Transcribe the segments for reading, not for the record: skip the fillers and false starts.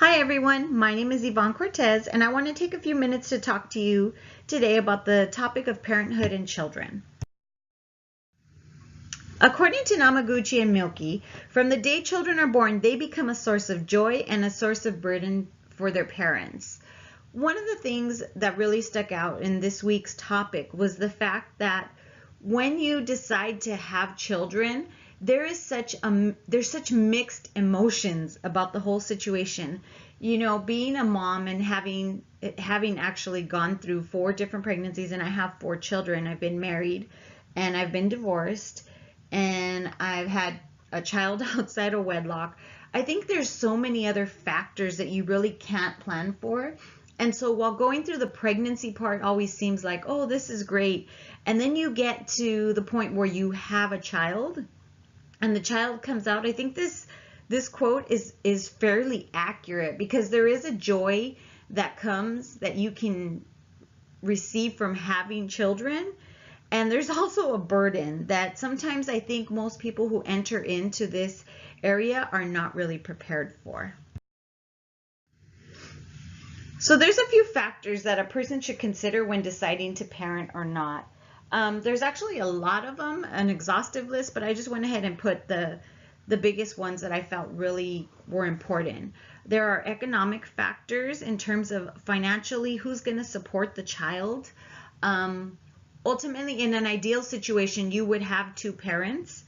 Hi everyone, my name is Yvonne Cortez and I want to take a few minutes to talk to you today about the topic of parenthood and children. According to Namaguchi and Milky, from the day children are born, they become a source of joy and a source of burden for their parents. One of the things that really stuck out in this week's topic was the fact that when you decide to have children, there's such mixed emotions about the whole situation. You know, being a mom and having actually gone through 4 different pregnancies, and I have 4 children. I've been married and I've been divorced and I've had a child outside of wedlock. I think there's so many other factors that you really can't plan for. And so while going through the pregnancy part always seems like, oh, this is great. And then you get to the point where you have a child and the child comes out. I think this quote is fairly accurate, because there is a joy that comes that you can receive from having children. And there's also a burden that sometimes I think most people who enter into this area are not really prepared for. So there's a few factors that a person should consider when deciding to parent or not. There's actually a lot of them, an exhaustive list, but I just went ahead and put the biggest ones that I felt really were important. There are economic factors in terms of financially, who's going to support the child. Ultimately, in an ideal situation, you would have 2 parents.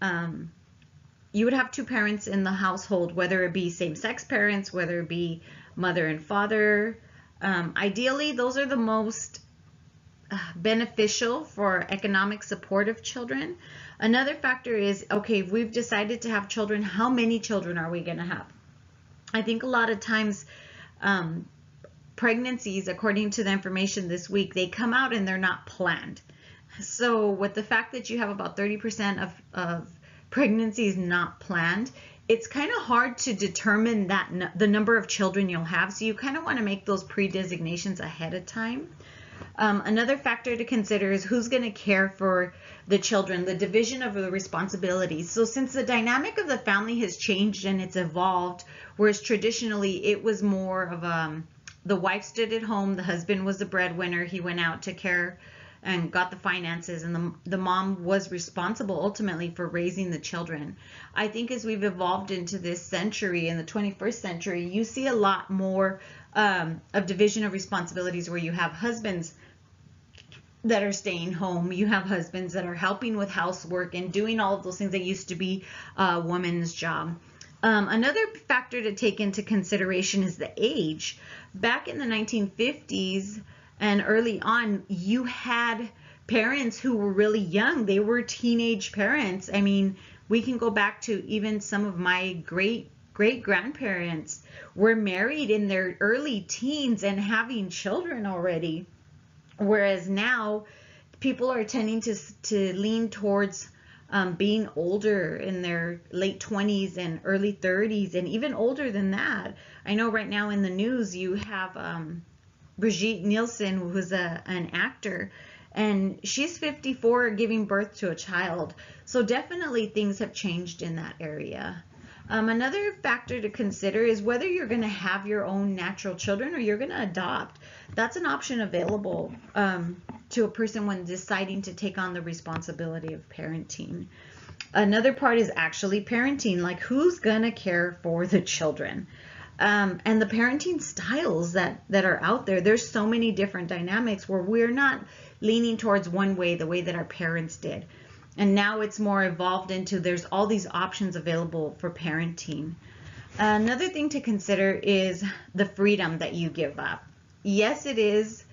You would have 2 parents in the household, whether it be same-sex parents, whether it be mother and father. Ideally, those are the most beneficial for economic support of children. Another factor is, okay, if we've decided to have children, how many children are we going to have? I think a lot of times pregnancies, according to the information this week, they come out and they're not planned. So with the fact that you have about 30% of pregnancies not planned, it's kind of hard to determine the number of children you'll have. So you kind of want to make those pre-designations ahead of time. Another factor to consider is who's going to care for the children, the division of the responsibilities. So since the dynamic of the family has changed and it's evolved, whereas traditionally it was more of the wife stood at home, the husband was the breadwinner, he went out to care and got the finances, and the mom was responsible ultimately for raising the children. I think as we've evolved into this century, in the 21st century, you see a lot more of division of responsibilities, where you have husbands that are staying home, you have husbands that are helping with housework and doing all of those things that used to be a woman's job. Another factor to take into consideration is the age. Back in the 1950s and early on, you had parents who were really young. They were teenage parents. I mean, we can go back to even some of my great-grandparents were married in their early teens and having children already. Whereas now, people are tending to lean towards being older, in their late 20s and early 30s, and even older than that. I know right now in the news you have Brigitte Nielsen, who's an actor, and she's 54 giving birth to a child. So definitely things have changed in that area. Another factor to consider is whether you're going to have your own natural children or you're going to adopt. That's an option available to a person when deciding to take on the responsibility of parenting. Another part is actually parenting, like who's going to care for the children. And the parenting styles that are out there. There's so many different dynamics where we're not leaning towards one way, the way that our parents did. And now it's more evolved into there's all these options available for parenting. Another thing to consider is the freedom that you give up. Yes, it is.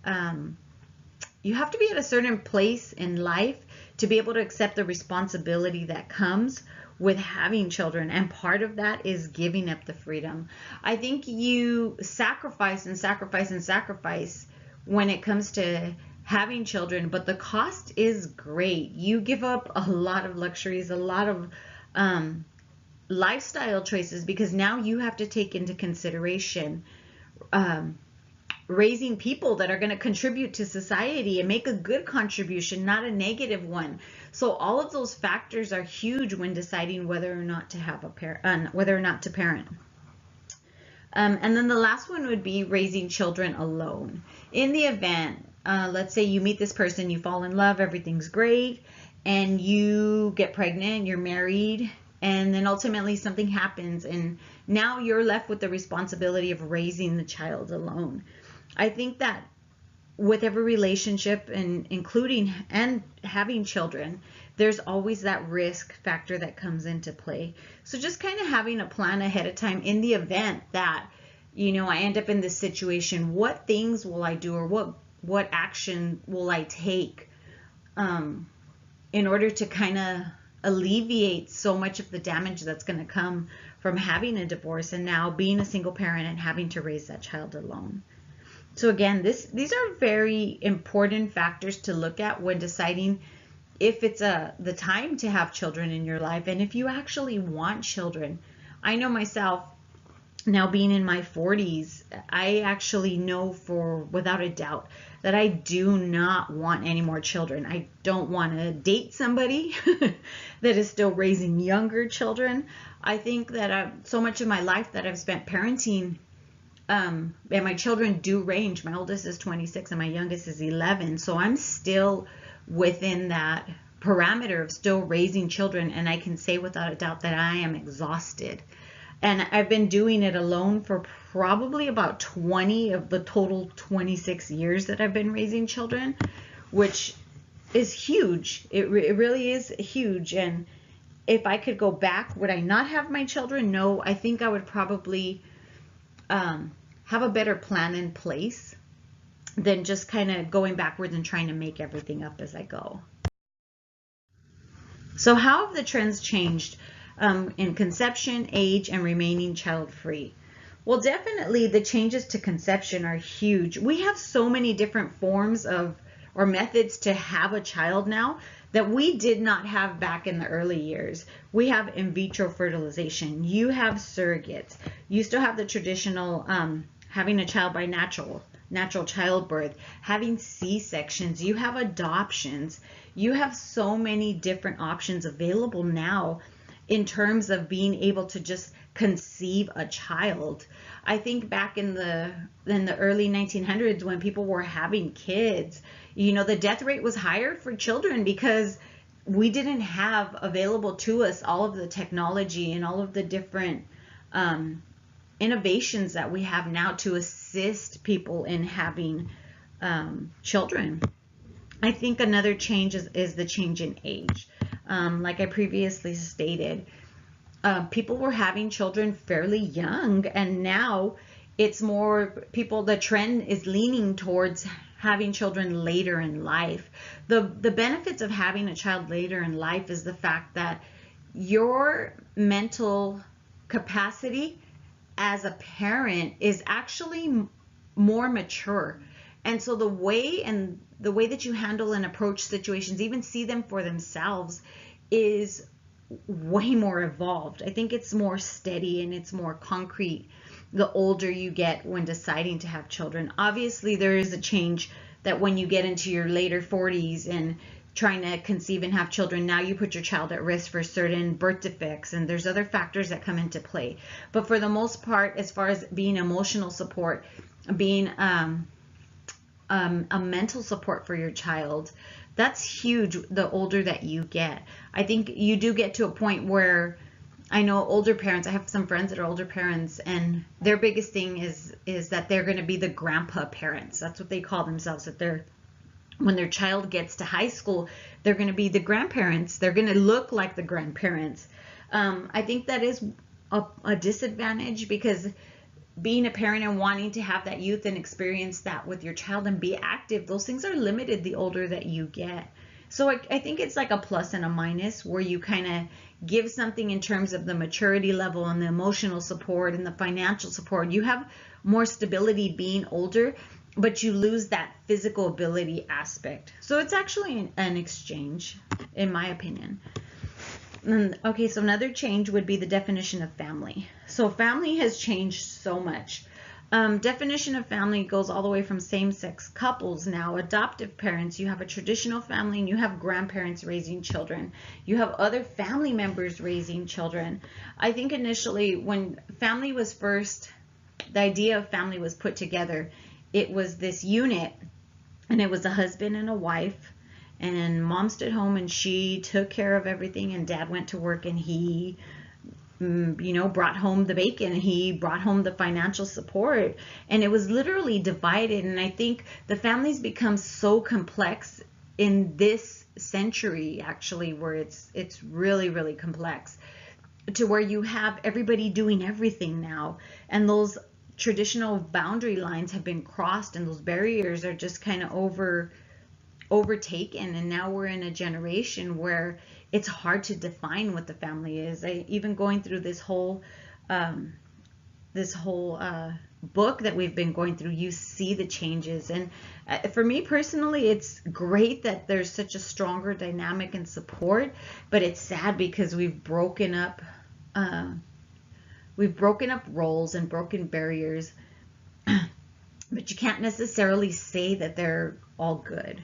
You have to be at a certain place in life to be able to accept the responsibility that comes with having children, and part of that is giving up the freedom. I think you sacrifice and sacrifice and sacrifice when it comes to having children, but the cost is great. You give up a lot of luxuries, a lot of lifestyle choices, because now you have to take into consideration raising people that are going to contribute to society and make a good contribution, not a negative one. So all of those factors are huge when deciding whether or not to have whether or not to parent. And then the last one would be raising children alone. In the event, let's say you meet this person, you fall in love, everything's great, and you get pregnant, you're married, and then ultimately something happens, and now you're left with the responsibility of raising the child alone. I think that with every relationship, and including and having children, there's always that risk factor that comes into play. So just kind of having a plan ahead of time in the event that, I end up in this situation, what things will I do, or what action will I take in order to kind of alleviate so much of the damage that's going to come from having a divorce and now being a single parent and having to raise that child alone. So again, these are very important factors to look at when deciding if it's the time to have children in your life, and if you actually want children. I know myself, now being in my 40s, I actually know without a doubt that I do not want any more children. I don't want to date somebody that is still raising younger children. I think that so much of my life that I've spent parenting, and my children do range. My oldest is 26 and my youngest is 11. So I'm still within that parameter of still raising children. And I can say without a doubt that I am exhausted. And I've been doing it alone for probably about 20 of the total 26 years that I've been raising children, which is huge. It really is huge. And if I could go back, would I not have my children? No, I think I would probably have a better plan in place than just kind of going backwards and trying to make everything up as I go. So how have the trends changed in conception, age, and remaining child-free? Well, definitely the changes to conception are huge. We have so many different forms or methods to have a child now that we did not have back in the early years. We have in vitro fertilization. You have surrogates. You still have the traditional having a child by natural childbirth, having C-sections. You have adoptions. You have so many different options available now in terms of being able to just conceive a child. I think back in the early 1900s when people were having kids, the death rate was higher for children because we didn't have available to us all of the technology and all of the different innovations that we have now to assist people in having children. I think another change is the change in age. Like I previously stated, people were having children fairly young, and now it's more the trend is leaning towards having children later in life. The benefits of having a child later in life is the fact that your mental capacity as a parent is actually more mature. And so the way that you handle and approach situations, even see them for themselves, is way more evolved. I think it's more steady and it's more concrete the older you get when deciding to have children. Obviously, there is a change that when you get into your later 40s and trying to conceive and have children, now you put your child at risk for certain birth defects, and there's other factors that come into play. But for the most part, as far as being emotional support, being a mental support for your child, that's huge the older that you get. I think you do get to a point where, I know older parents, I have some friends that are older parents, and their biggest thing is that they're going to be the grandpa parents. That's what they call themselves, that when their child gets to high school, they're going to be the grandparents. They're going to look like the grandparents. I think that is a disadvantage, because being a parent and wanting to have that youth and experience that with your child and be active, those things are limited the older that you get. So I think it's like a plus and a minus, where you kind of give something in terms of the maturity level and the emotional support and the financial support. You have more stability being older, but you lose that physical ability aspect. So it's actually an exchange, in my opinion. Okay, so another change would be the definition of family. So family has changed so much. Definition of family goes all the way from same-sex couples now, adoptive parents, you have a traditional family, and you have grandparents raising children. You have other family members raising children. I think initially when family was first the idea of family was put together, it was this unit, and it was a husband and a wife, and mom stayed home and she took care of everything, and dad went to work, and he brought home the bacon, he brought home the financial support, and it was literally divided. And I think the families become so complex in this century, actually, where it's really, really complex, to where you have everybody doing everything now, and those traditional boundary lines have been crossed, and those barriers are just kind of overtaken. And now we're in a generation where it's hard to define what the family is. Even going through this whole book that we've been going through, you see the changes. And for me personally, it's great that there's such a stronger dynamic and support, but it's sad because we've broken up roles and broken barriers, but you can't necessarily say that they're all good.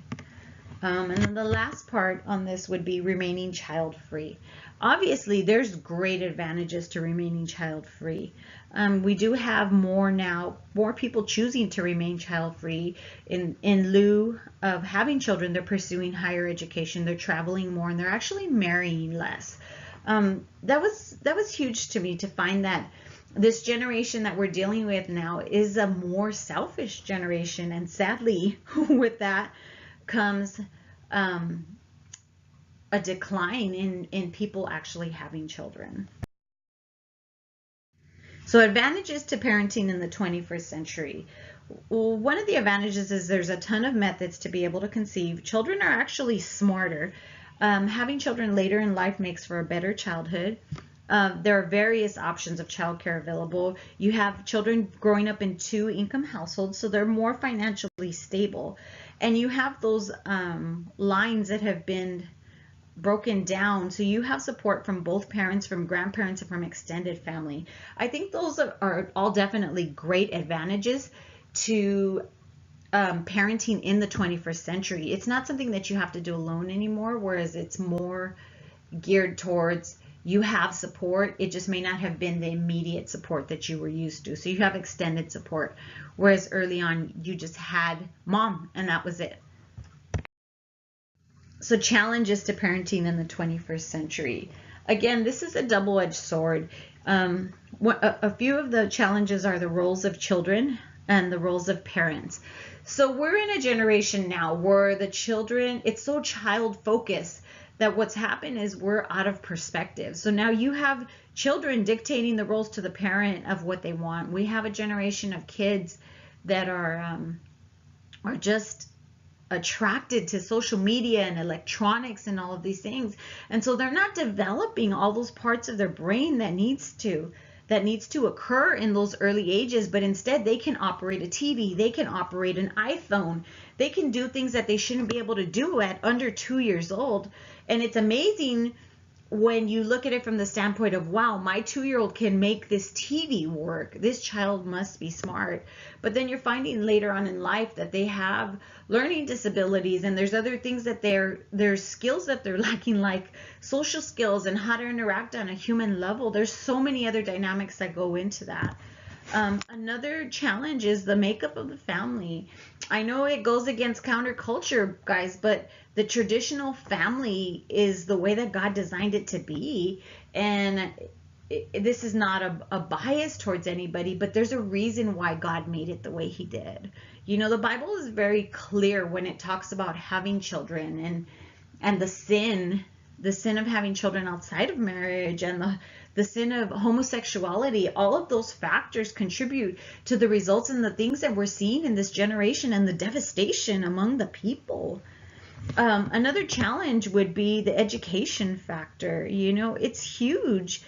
And then the last part on this would be remaining child-free. Obviously, there's great advantages to remaining child-free. We do have more people choosing to remain child-free. In lieu of having children, they're pursuing higher education, they're traveling more, and they're actually marrying less. That was huge to me, to find that this generation that we're dealing with now is a more selfish generation, and sadly, with that comes a decline in people actually having children. So advantages to parenting in the 21st century. Well, one of the advantages is there's a ton of methods to be able to conceive. Children are actually smarter. Having children later in life makes for a better childhood. There are various options of childcare available. You have children growing up in 2-income households, so they're more financially stable. And you have those lines that have been broken down, so you have support from both parents, from grandparents, and from extended family. I think those are all definitely great advantages to parenting in the 21st century. It's not something that you have to do alone anymore, whereas it's more geared towards you have support. It just may not have been the immediate support that you were used to. So you have extended support, whereas early on you just had mom and that was it. So challenges to parenting in the 21st century. Again, this is a double-edged sword. A few of the challenges are the roles of children and the roles of parents. So we're in a generation now where the children, it's so child-focused that what's happened is we're out of perspective. So now you have children dictating the roles to the parent of what they want. We have a generation of kids that are just attracted to social media and electronics and all of these things, and so they're not developing all those parts of their brain that needs to occur in those early ages, but instead they can operate a TV, they can operate an iPhone, they can do things that they shouldn't be able to do at under 2 years old. And it's amazing when you look at it from the standpoint of, wow, my 2-year-old can make this TV work. This child must be smart. But then you're finding later on in life that they have learning disabilities, and there's other things that there's skills that they're lacking, like social skills and how to interact on a human level. There's so many other dynamics that go into that. Another challenge is the makeup of the family. I know it goes against counterculture, guys, but the traditional family is the way that God designed it to be. And this is not a bias towards anybody, but there's a reason why God made it the way he did. You know, the Bible is very clear when it talks about having children and the sin of having children outside of marriage, and the sin of homosexuality. All of those factors contribute to the results and the things that we're seeing in this generation and the devastation among the people. Another challenge would be the education factor. You know, it's huge.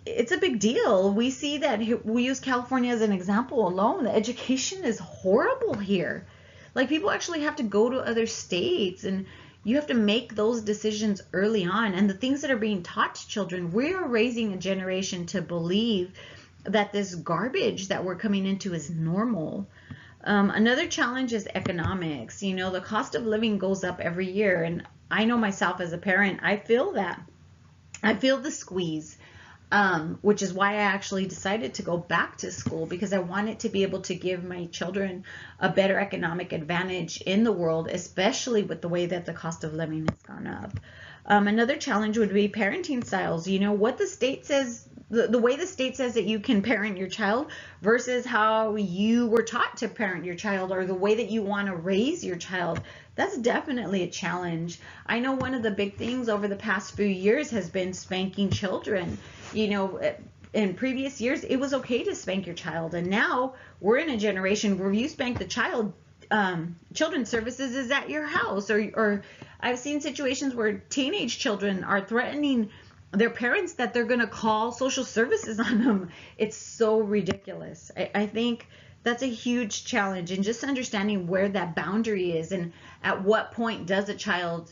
It's a big deal. We see that, we use California as an example alone. The education is horrible here. Like, people actually have to go to other states, and you have to make those decisions early on. And the things that are being taught to children, we are raising a generation to believe that this garbage that we're coming into is normal. Another challenge is economics. You know, the cost of living goes up every year. And I know myself as a parent, I feel that. I feel the squeeze. which is why I actually decided to go back to school, because I wanted to be able to give my children a better economic advantage in the world, especially with the way that the cost of living has gone up. Another challenge would be parenting styles. You know, what the state says, the way the state says that you can parent your child versus how you were taught to parent your child, or the way that you want to raise your child. That's definitely a challenge. I know one of the big things over the past few years has been spanking children. You know, in previous years, it was okay to spank your child. And now we're in a generation where you spank the child, children's services is at your house. Or I've seen situations where teenage children are threatening their parents that they're going to call social services on them. It's so ridiculous. I think that's a huge challenge, and just understanding where that boundary is, and at what point is a child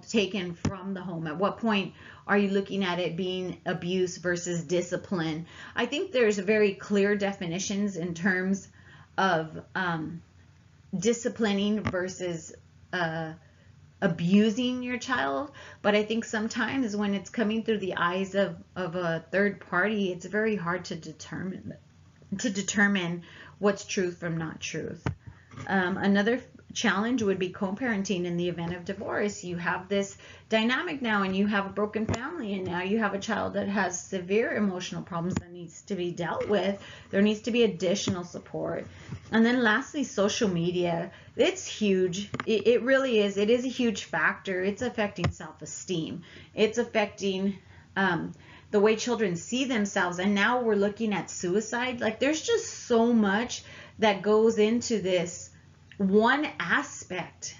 taken from the home? At what point are you looking at it being abuse versus discipline? I think there's very clear definitions in terms of disciplining versus abusing your child, but I think sometimes when it's coming through the eyes of a third party, it's very hard to determine what's truth from not truth. Another challenge would be co-parenting in the event of divorce. You have this dynamic now, and you have a broken family, and now you have a child that has severe emotional problems that needs to be dealt with. There needs to be additional support. And then lastly, social media. It's huge. It really is. It is a huge factor. It's affecting self-esteem. It's affecting the way children see themselves. And now we're looking at suicide. Like, there's just so much that goes into this one aspect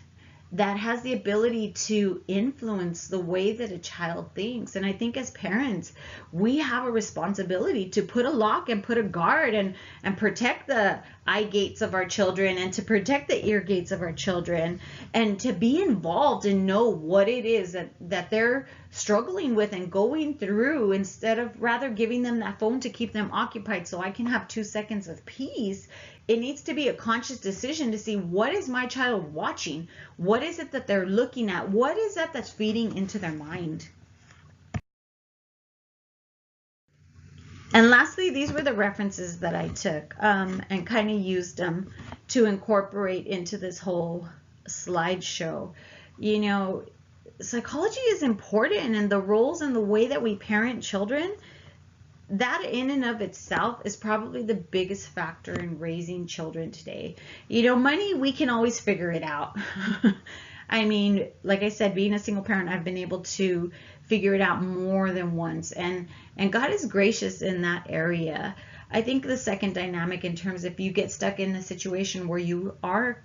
that has the ability to influence the way that a child thinks. And I think as parents, we have a responsibility to put a lock and put a guard and protect the eye gates of our children, and to protect the ear gates of our children, and to be involved and know what it is that they're struggling with and going through, instead of rather giving them that phone to keep them occupied so I can have 2 seconds of peace. It needs to be a conscious decision to see, what is my child watching? What is it that they're looking at? What is that that's feeding into their mind? And lastly, these were the references that I took and kind of used them to incorporate into this whole slideshow. You know, psychology is important, and the roles and the way that we parent children, that in and of itself is probably the biggest factor in raising children today. You know, money, we can always figure it out. I mean, like I said, being a single parent, I've been able to figure it out more than once, and God is gracious in that area. I think the second dynamic, in terms, if you get stuck in a situation where you are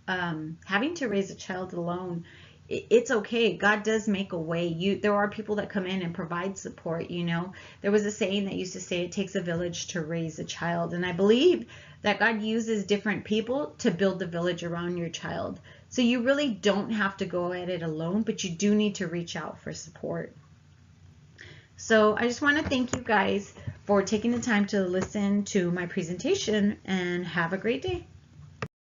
having to raise a child alone, it's okay. God does make a way. There are people that come in and provide support. You know, there was a saying that used to say it takes a village to raise a child, and I believe that God uses different people to build the village around your child. So you really don't have to go at it alone, but you do need to reach out for support. So I just want to thank you guys for taking the time to listen to my presentation, and have a great day.